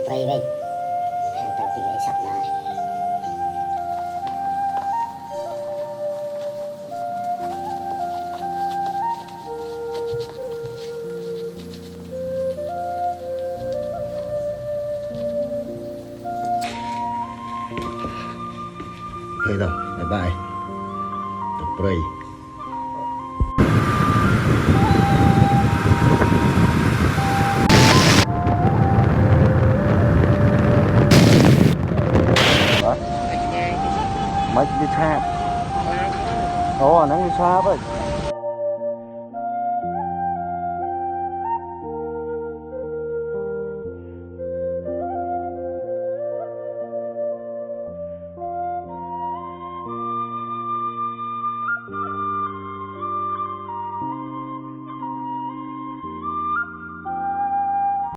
prey vậy tại vì ấy sắp lại Thôi rồi, bye bye. The prey. Mấy cái tháp. Ồ, nó đi xa vậy.